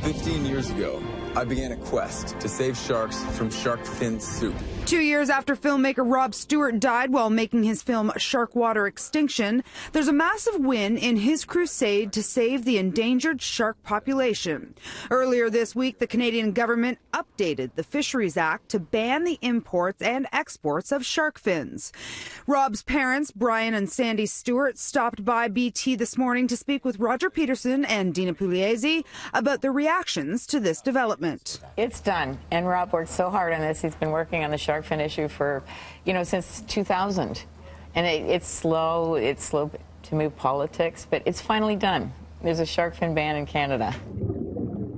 15 years ago, I began a quest to save sharks from shark fin soup. 2 years after filmmaker Rob Stewart died while making his film Sharkwater Extinction, there's a massive win in his crusade to save the endangered shark population. Earlier this week, the Canadian government updated the Fisheries Act to ban the imports and exports of shark fins. Rob's parents, Brian and Sandy Stewart, stopped by BT this morning to speak with Roger Peterson and Dina Pugliese about the reactions to this development. It's done, and Rob worked so hard on this. He's been working on the shark fin issue for, since 2000. And it's slow to move politics, but it's finally done. There's a shark fin ban in Canada.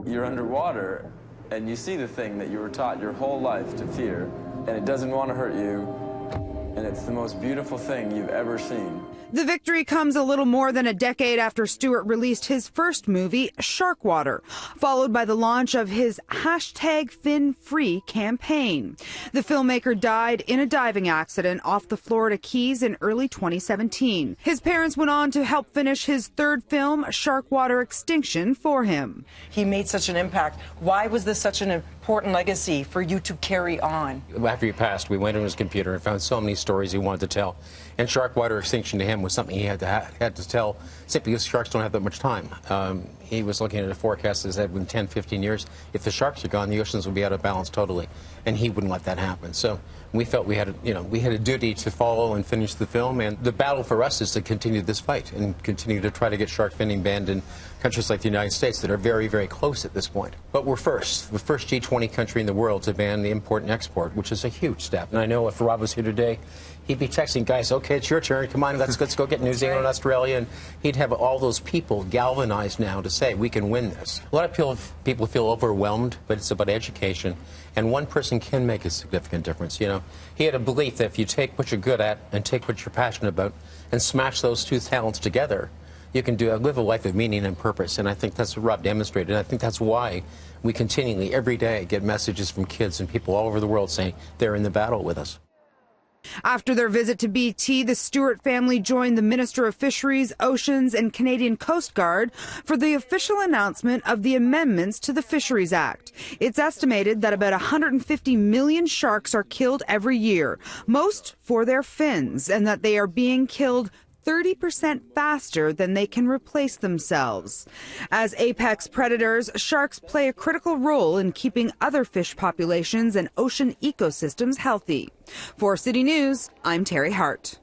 You're underwater, and you see the thing that you were taught your whole life to fear, and it doesn't want to hurt you, and it's the most beautiful thing you've ever seen. The victory comes a little more than a decade after Stewart released his first movie, Sharkwater, followed by the launch of his #FinFree campaign. The filmmaker died in a diving accident off the Florida Keys in early 2017. His parents went on to help finish his third film, Sharkwater Extinction, for him. He made such an impact. Why was this such an important legacy for you to carry on? After he passed, we went on his computer and found so many stories he wanted to tell. And Sharkwater Extinction to him was something he had to tell simply because sharks don't have that much time. He was looking at a forecast that said within 10, 15 years, if the sharks are gone, the oceans will be out of balance totally. And he wouldn't let that happen. So we felt we had a duty to follow and finish the film. And the battle for us is to continue this fight and continue to try to get shark finning banned in countries like the United States that are very, very close at this point. But we're the first G20 country in the world to ban the import and export, which is a huge step. And I know if Rob was here today, he'd be texting guys, okay, it's your turn, come on, let's go get New Zealand and Australia, and he'd have all those people galvanized now to say we can win this. A lot of people feel overwhelmed, but it's about education, and one person can make a significant difference. He had a belief that if you take what you're good at and take what you're passionate about and smash those two talents together, you can live a life of meaning and purpose, and I think that's what Rob demonstrated, and I think that's why we continually, every day, get messages from kids and people all over the world saying they're in the battle with us. After their visit to BT, the Stewart family joined the Minister of Fisheries, Oceans and Canadian Coast Guard for the official announcement of the amendments to the Fisheries Act. It's estimated that about 150 million sharks are killed every year, most for their fins, and that they are being killed 30% faster than they can replace themselves. As apex predators, sharks play a critical role in keeping other fish populations and ocean ecosystems healthy. For City News, I'm Terry Hart.